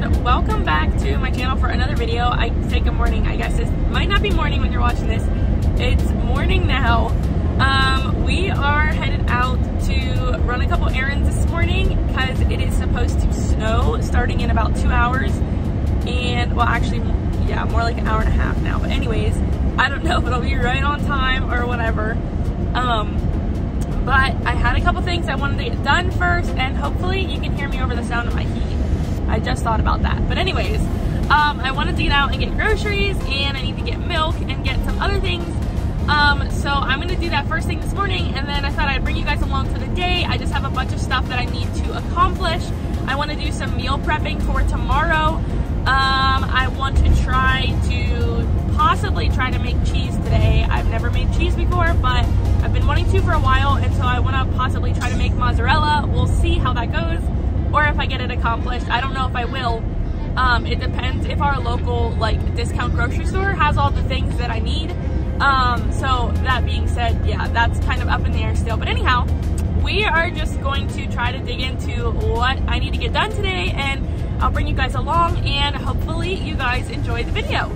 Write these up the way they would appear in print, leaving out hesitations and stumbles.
and welcome back to my channel for another video. I say good morning. I guess it might not be morning when you're watching this. It's morning now. We are headed out to run a couple errands this morning because it is supposed to snow starting in about 2 hours, and well, actually, yeah, more like an hour and a half now. But anyways, I don't know if it'll be right on time or whatever. But I had a couple things I wanted to get done first, and hopefully you can hear me over the sound of my heat. I just thought about that. But anyways, I wanted to get out and get groceries, and I need to get milk and get some other things. So I'm going to do that first thing this morning, and then I thought I'd bring you guys along for the day. I just have a bunch of stuff that I need to accomplish. I want to do some meal prepping for tomorrow. I want to possibly try to make cheese today. I've never made cheese before, but I've been wanting to for a while, and so I want to possibly try to make mozzarella. We'll see how that goes, or if I get it accomplished. I don't know if I will. It depends if our local discount grocery store has all the things that I need. So that being said, yeah, that's kind of up in the air still. But anyhow, we are just going to try to dig into what I need to get done today, and I'll bring you guys along, and hopefully you guys enjoy the video.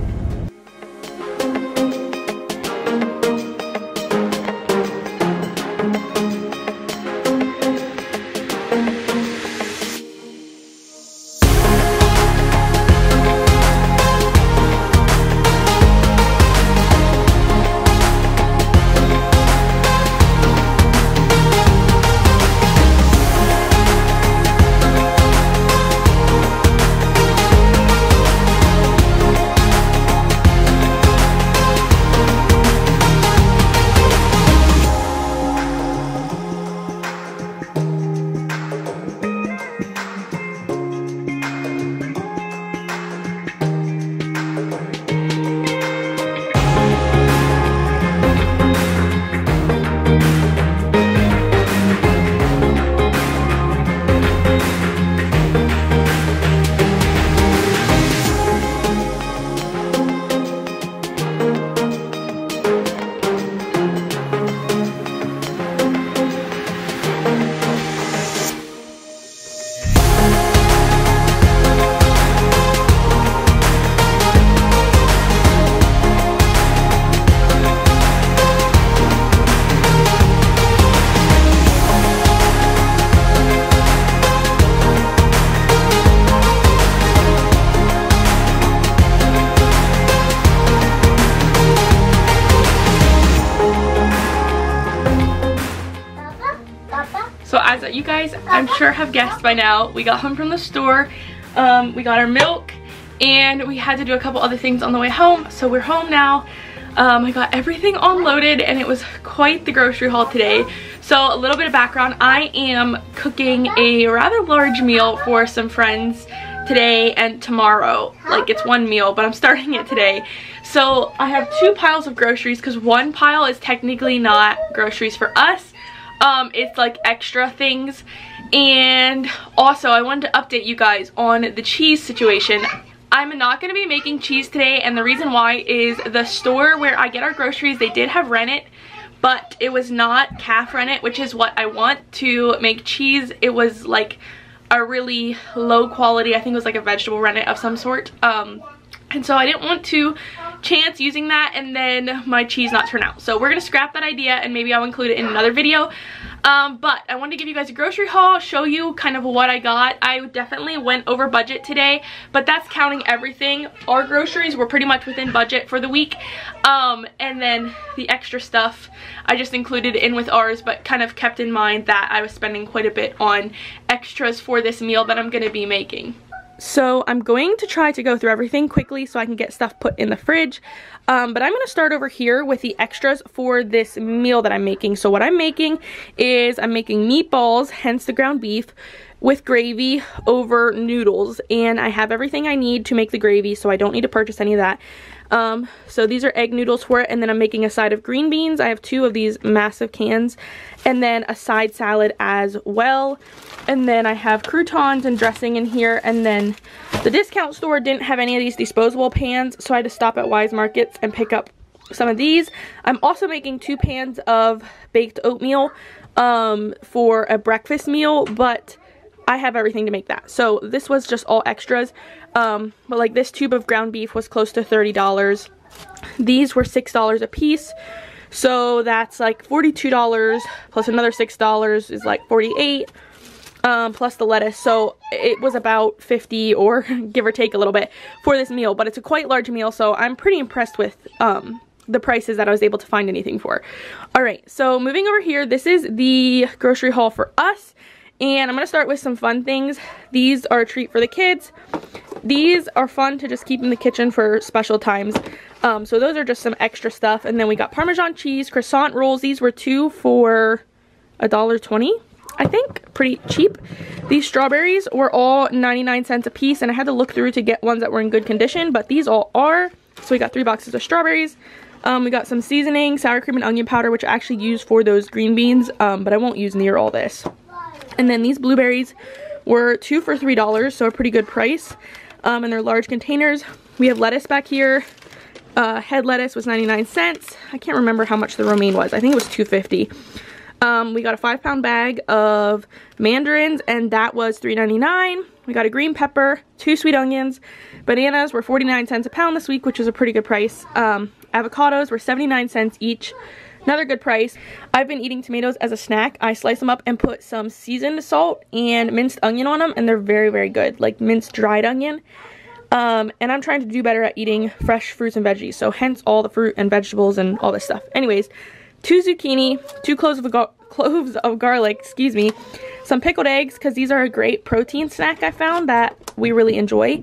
So as you guys, I'm sure, have guessed by now, we got home from the store, we got our milk, and we had to do a couple other things on the way home. So we're home now. I got everything unloaded, and it was quite the grocery haul today. So a little bit of background, I am cooking a rather large meal for some friends today and tomorrow. Like, it's one meal, but I'm starting it today. So I have two piles of groceries because one pile is technically not groceries for us. It's like extra things. And also I wanted to update you guys on the cheese situation. I'm not going to be making cheese today, and the reason why is the store where I get our groceries, they did have rennet, but it was not calf rennet, which is what I want to make cheese. It was like a really low quality, I think it was like a vegetable rennet of some sort. And so I didn't want to chance using that and then my cheese not turn out. So we're going to scrap that idea, and maybe I'll include it in another video. But I wanted to give you guys a grocery haul, show you kind of what I got. I definitely went over budget today, but that's counting everything. Our groceries were pretty much within budget for the week. And then the extra stuff I just included in with ours, but kind of kept in mind that I was spending quite a bit on extras for this meal that I'm going to be making. So I'm going to try to go through everything quickly so I can get stuff put in the fridge. But I'm going to start over here with the extras for this meal that I'm making. So what I'm making is I'm making meatballs, hence the ground beef, with gravy over noodles. And I have everything I need to make the gravy, so I don't need to purchase any of that. So these are egg noodles for it, and then I'm making a side of green beans. I have 2 of these massive cans, and then a side salad as well. And then I have croutons and dressing in here, and then the discount store didn't have any of these disposable pans, so I had to stop at Wise Markets and pick up some of these. I'm also making 2 pans of baked oatmeal for a breakfast meal, but I have everything to make that. So this was just all extras. But like this tube of ground beef was close to $30. These were $6 a piece. So that's like $42 plus another $6 is like $48. Plus the lettuce, so it was about $50 or give or take a little bit for this meal, but it's a quite large meal, so I'm pretty impressed with the prices that I was able to find anything for. Alright, so moving over here, this is the grocery haul for us, and I'm going to start with some fun things. These are a treat for the kids. These are fun to just keep in the kitchen for special times. So those are just some extra stuff, and then we got Parmesan cheese, croissant rolls. These were 2 for $1.20. I think, pretty cheap. These strawberries were all 99 cents a piece, and I had to look through to get ones that were in good condition, but these all are. So we got 3 boxes of strawberries. We got some seasoning, sour cream and onion powder, which I actually use for those green beans, but I won't use near all this. And then these blueberries were 2 for $3, so a pretty good price. And they're large containers. We have lettuce back here. Head lettuce was 99 cents. I can't remember how much the romaine was. I think it was $2.50. We got a 5-pound bag of mandarins, and that was $3.99. We got a green pepper, 2 sweet onions. Bananas were 49 cents a pound this week, which is a pretty good price. Avocados were 79 cents each. Another good price. I've been eating tomatoes as a snack. I slice them up and put some seasoned salt and minced onion on them, and they're very, very good, like minced dried onion. And I'm trying to do better at eating fresh fruits and veggies, so hence all the fruit and vegetables and all this stuff. Anyways, 2 zucchini, 2 cloves of garlic, excuse me, some pickled eggs, because these are a great protein snack I found that we really enjoy.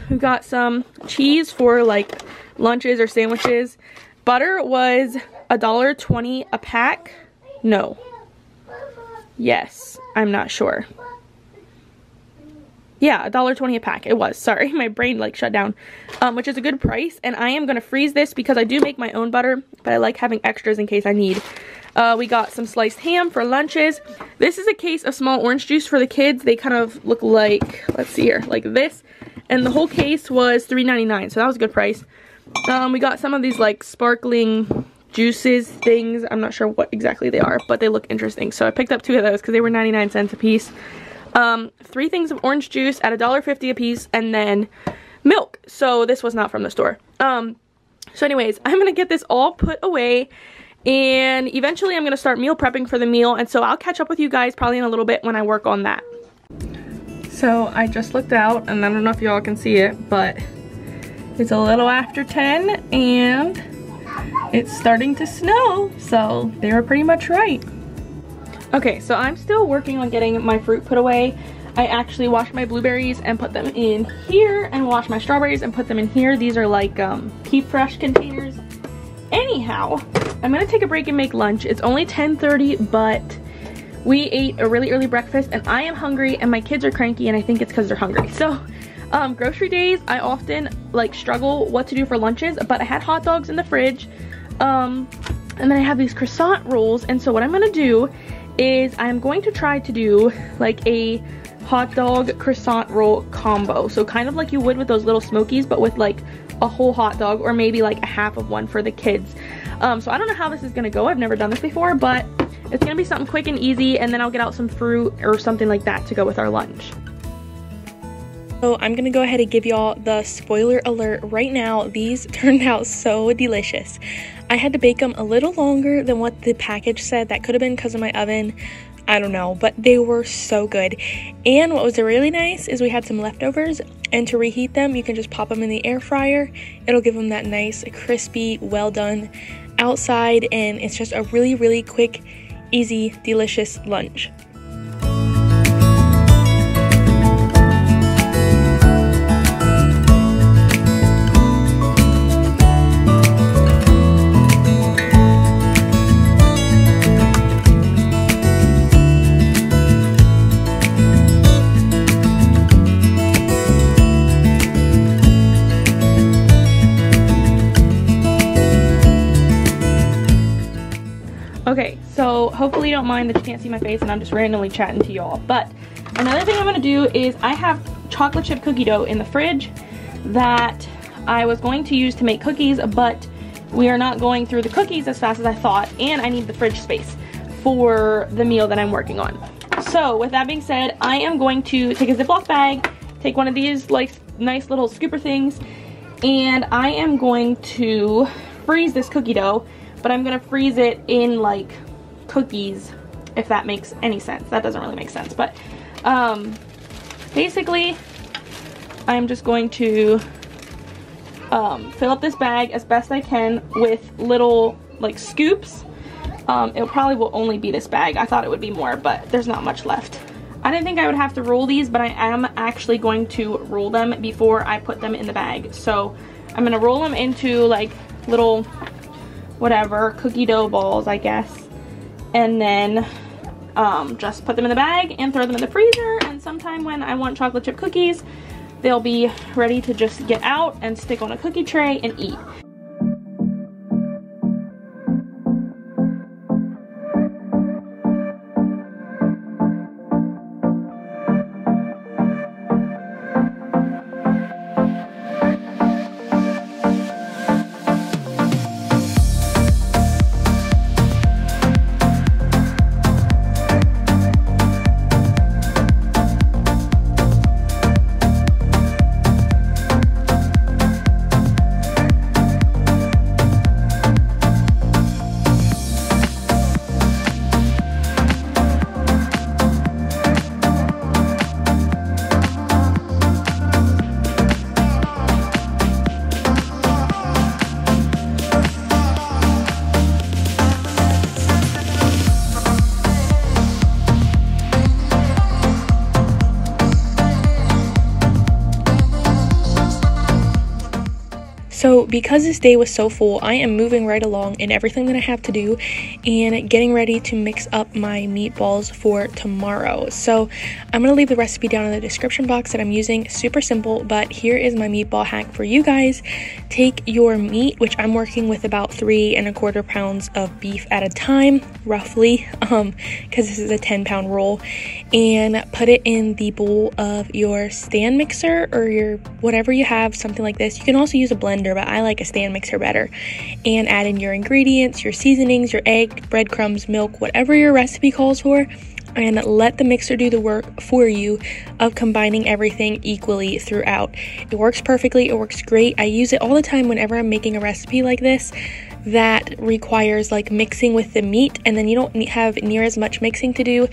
We've got some cheese for like lunches or sandwiches. Butter was $1.20 a pack. No. Yes, I'm not sure. Yeah, $1.20 a pack. It was. Sorry, my brain like shut down. Which is a good price, and I am going to freeze this because I do make my own butter, but I like having extras in case I need. We got some sliced ham for lunches. This is a case of small orange juice for the kids. They kind of look like, let's see here, like this. And the whole case was $3.99, so that was a good price. We got some of these like sparkling juices things. I'm not sure what exactly they are, but they look interesting. So I picked up 2 of those because they were 99 cents a piece. 3 things of orange juice at $1.50 a piece, and then milk. So this was not from the store. So anyways, I'm gonna get this all put away, and eventually I'm gonna start meal prepping for the meal, and so I'll catch up with you guys probably in a little bit when I work on that. So I just looked out, and I don't know if y'all can see it, but it's a little after 10 and it's starting to snow, so they were pretty much right. Okay, so I'm still working on getting my fruit put away. I actually washed my blueberries and put them in here, and washed my strawberries and put them in here. These are like keep fresh containers. Anyhow, I'm gonna take a break and make lunch. It's only 10:30, but we ate a really early breakfast and I am hungry, and my kids are cranky, and I think it's because they're hungry. So grocery days, I often like struggle what to do for lunches, but I had hot dogs in the fridge, and then I have these croissant rolls, and so what I'm gonna do is I'm going to try to do like a hot dog croissant roll combo. So kind of like you would with those little Smokies, but with like a whole hot dog, or maybe like a half of one for the kids. So I don't know how this is gonna go. I've never done this before, but it's gonna be something quick and easy, and then I'll get out some fruit or something like that to go with our lunch. So I'm gonna go ahead and give y'all the spoiler alert right now. These turned out so delicious. I had to bake them a little longer than what the package said. That could have been because of my oven. I don't know, but they were so good. And what was really nice is we had some leftovers, and to reheat them, you can just pop them in the air fryer. It'll give them that nice, crispy, well done outside, and it's just a really, really quick, easy, delicious lunch. Okay, so hopefully you don't mind that you can't see my face and I'm just randomly chatting to y'all. But another thing I'm going to do is I have chocolate chip cookie dough in the fridge that I was going to use to make cookies, but we are not going through the cookies as fast as I thought, and I need the fridge space for the meal that I'm working on. So with that being said, I am going to take a Ziploc bag, take one of these like nice little scooper things, and I am going to freeze this cookie dough, but I'm gonna freeze it in like cookies, if that makes any sense. That doesn't really make sense, but basically I'm just going to fill up this bag as best I can with little like scoops. It probably will only be this bag. I thought it would be more, but there's not much left. I didn't think I would have to roll these, but I am actually going to roll them before I put them in the bag. So I'm gonna roll them into like little whatever cookie dough balls, I guess, and then just put them in the bag and throw them in the freezer, and sometime when I want chocolate chip cookies, they'll be ready to just get out and stick on a cookie tray and eat. So because this day was so full, I am moving right along in everything that I have to do and getting ready to mix up my meatballs for tomorrow. So I'm going to leave the recipe down in the description box that I'm using. Super simple, but here is my meatball hack for you guys. Take your meat, which I'm working with about 3 1/4 pounds of beef at a time, roughly, because this is a 10-pound roll, and put it in the bowl of your stand mixer or your whatever you have, something like this. You can also use a blender, but I like a stand mixer better, and add in your ingredients, your seasonings, your egg, breadcrumbs, milk, whatever your recipe calls for, and let the mixer do the work for you of combining everything equally throughout. It works perfectly. It works great. I use it all the time whenever I'm making a recipe like this that requires like mixing with the meat, and then you don't have near as much mixing to do.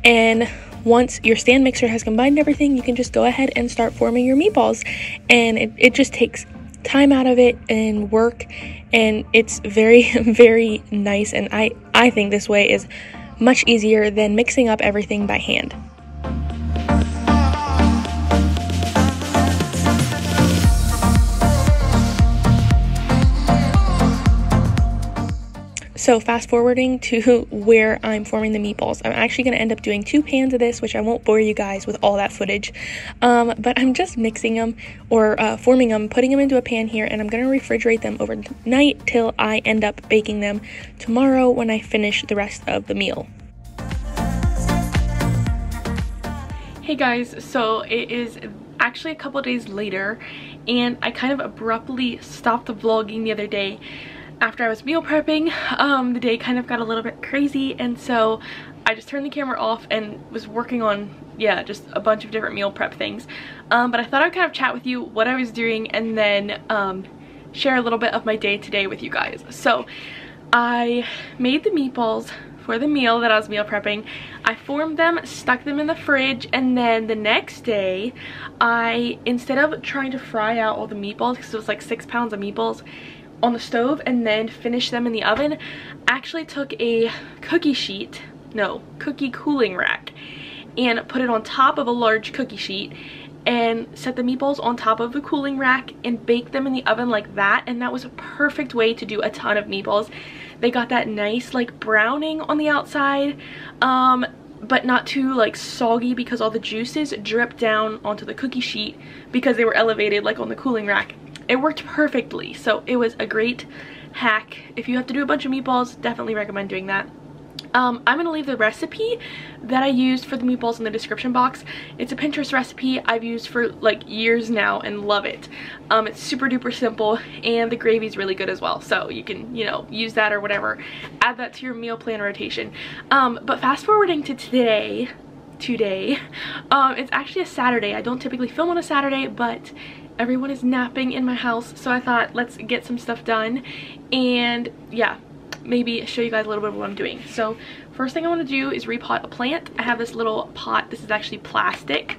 And once your stand mixer has combined everything, you can just go ahead and start forming your meatballs, and it just takes time out of it and work, and it's very very nice, and I think this way is much easier than mixing up everything by hand. So fast forwarding to where I'm forming the meatballs. I'm actually going to end up doing 2 pans of this, which I won't bore you guys with all that footage. But I'm just mixing them or forming them, putting them into a pan here, and I'm going to refrigerate them overnight till I end up baking them tomorrow when I finish the rest of the meal. Hey guys, so it is actually a couple days later, and I kind of abruptly stopped the vlogging the other day. After I was meal prepping, the day kind of got a little bit crazy, and so I just turned the camera off and was working on, yeah, just a bunch of different meal prep things. But I thought I'd kind of chat with you what I was doing, and then share a little bit of my day today with you guys. So I made the meatballs for the meal that I was meal prepping. I formed them, stuck them in the fridge, and then the next day instead of trying to fry out all the meatballs, because it was like 6 pounds of meatballs, on the stove and then finish them in the oven, actually took a cookie cooling rack and put it on top of a large cookie sheet and set the meatballs on top of the cooling rack and baked them in the oven like that. And that was a perfect way to do a ton of meatballs. They got that nice like browning on the outside, but not too like soggy, because all the juices dripped down onto the cookie sheet because they were elevated like on the cooling rack. It worked perfectly, so it was a great hack. If you have to do a bunch of meatballs, definitely recommend doing that. I'm gonna leave the recipe that I used for the meatballs in the description box. It's a Pinterest recipe I've used for like years now and love it. It's super duper simple, and the gravy is really good as well, so you can, you know, use that or whatever, add that to your meal plan rotation. But fast forwarding to today, today. It's actually a Saturday. I don't typically film on a Saturday, but everyone is napping in my house, so I thought let's get some stuff done and yeah, maybe show you guys a little bit of what I'm doing. So first thing I want to do is repot a plant. I have this little pot. This is actually plastic,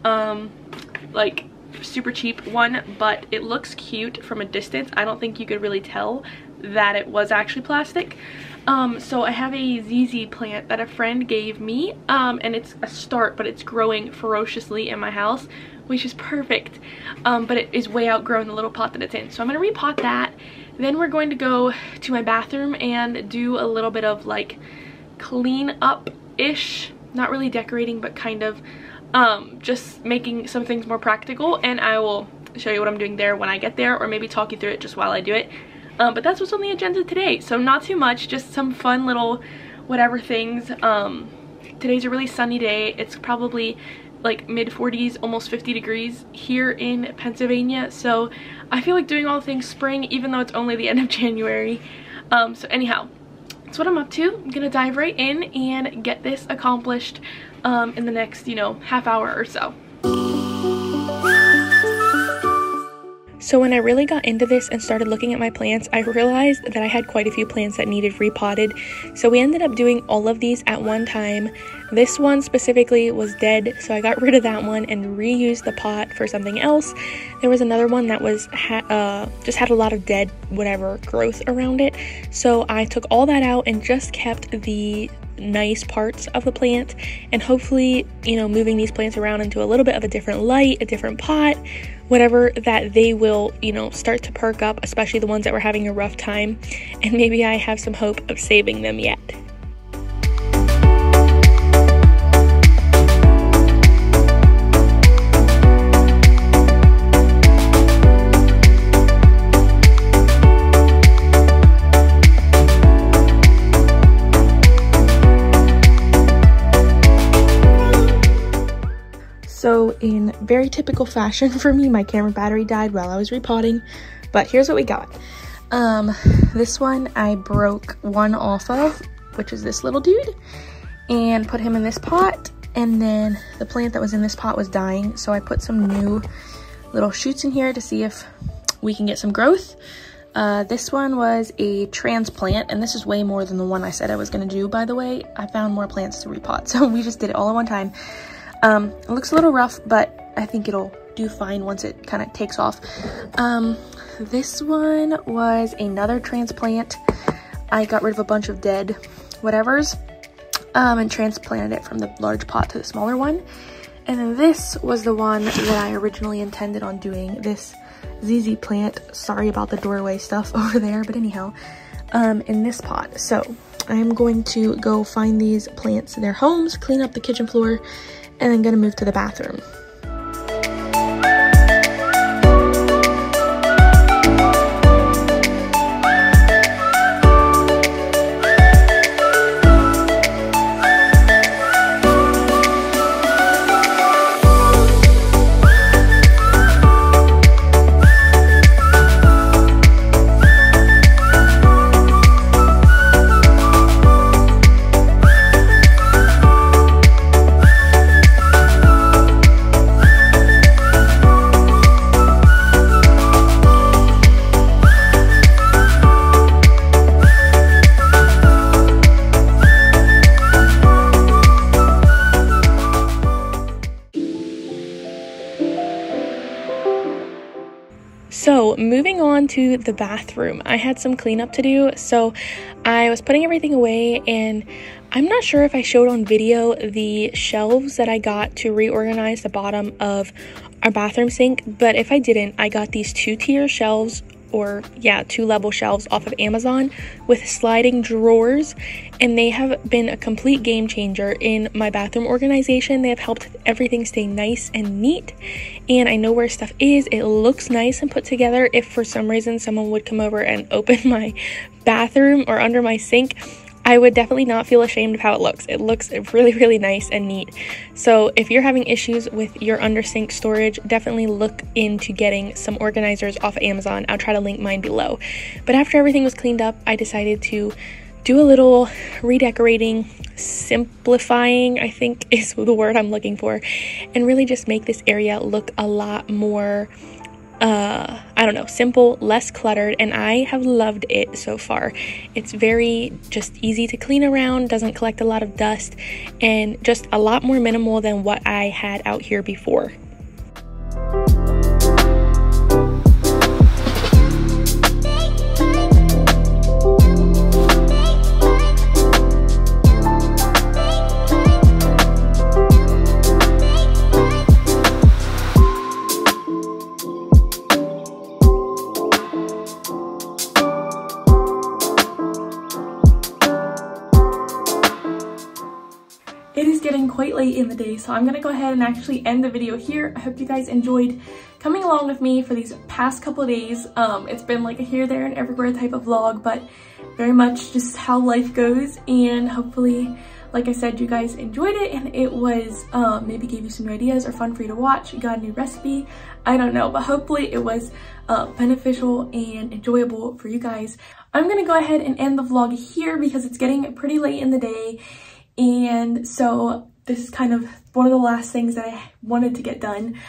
like super cheap one, but it looks cute from a distance. I don't think you could really tell that it was actually plastic. So I have a ZZ plant that a friend gave me, and it's a start, but it's growing ferociously in my house, which is perfect. But it is way outgrown the little pot that it's in. So I'm gonna repot that. Then we're going to go to my bathroom and do a little bit of like clean up-ish, not really decorating, but kind of just making some things more practical, and I will show you what I'm doing there when I get there, or maybe talk you through it just while I do it. But that's what's on the agenda today. So not too much, just some fun little whatever things. Today's a really sunny day. It's probably like mid 40s, almost 50 degrees here in Pennsylvania. So I feel like doing all things spring, even though it's only the end of January. So anyhow, that's what I'm up to. I'm gonna dive right in and get this accomplished in the next, you know, half hour or so. So when I really got into this and started looking at my plants, I realized that I had quite a few plants that needed repotted. So we ended up doing all of these at one time. This one specifically was dead, so I got rid of that one and reused the pot for something else. There was another one that was just had a lot of dead whatever growth around it. So I took all that out and just kept the nice parts of the plant, and hopefully, you know, moving these plants around into a little bit of a different light, a different pot, whatever, that they will, you know, start to perk up, especially the ones that were having a rough time, and maybe I have some hope of saving them yet. So in very typical fashion for me, my camera battery died while I was repotting, but here's what we got. This one I broke one off of, which is this little dude, and put him in this pot, and then the plant that was in this pot was dying, so I put some new little shoots in here to see if we can get some growth. This one was a transplant, and this is way more than the one I said I was gonna do, by the way. I found more plants to repot, so we just did it all at one time. It looks a little rough, but I think it'll do fine once it kind of takes off. This one was another transplant. I got rid of a bunch of dead whatevers, and transplanted it from the large pot to the smaller one. And then this was the one that I originally intended on doing, this ZZ plant. Sorry about the doorway stuff over there, but anyhow, in this pot. So I'm going to go find these plants in their homes, clean up the kitchen floor, and then gonna move to the bathroom. So moving on to the bathroom, I had some cleanup to do. So I was putting everything away, and I'm not sure if I showed on video the shelves that I got to reorganize the bottom of our bathroom sink, but if I didn't, I got these 2-tier shelves, or yeah, 2-level shelves off of Amazon with sliding drawers, and they have been a complete game changer in my bathroom organization. They have helped everything stay nice and neat, and I know where stuff is. It looks nice and put together. If for some reason someone would come over and open my bathroom or under my sink, I would definitely not feel ashamed of how it looks. It looks really, really nice and neat. So if you're having issues with your under sink storage, definitely look into getting some organizers off of Amazon. I'll try to link mine below. But after everything was cleaned up, I decided to do a little redecorating, simplifying, I think is the word I'm looking for, and really just make this area look a lot more I don't know, simple, less cluttered, and I have loved it so far. It's very just easy to clean around, doesn't collect a lot of dust, and just a lot more minimal than what I had out here before. It is getting quite late in the day, so I'm gonna go ahead and actually end the video here. I hope you guys enjoyed coming along with me for these past couple of days. It's been like a here, there, and everywhere type of vlog, but very much just how life goes, and hopefully, like I said, you guys enjoyed it, and it was maybe gave you some ideas or fun for you to watch. You got a new recipe, I don't know, but hopefully it was beneficial and enjoyable for you guys. I'm gonna go ahead and end the vlog here because it's getting pretty late in the day. And so this is kind of one of the last things that I wanted to get done.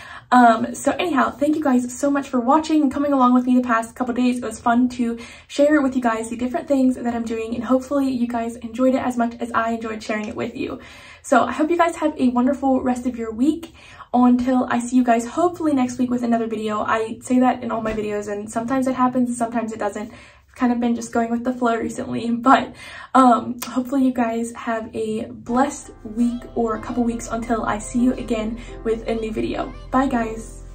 So anyhow, thank you guys so much for watching and coming along with me the past couple days. It was fun to share with you guys the different things that I'm doing, and hopefully you guys enjoyed it as much as I enjoyed sharing it with you. So I hope you guys have a wonderful rest of your week until I see you guys hopefully next week with another video. I say that in all my videos, and sometimes it happens and sometimes it doesn't. Kind of been just going with the flow recently, but hopefully you guys have a blessed week or a couple weeks until I see you again with a new video. Bye guys.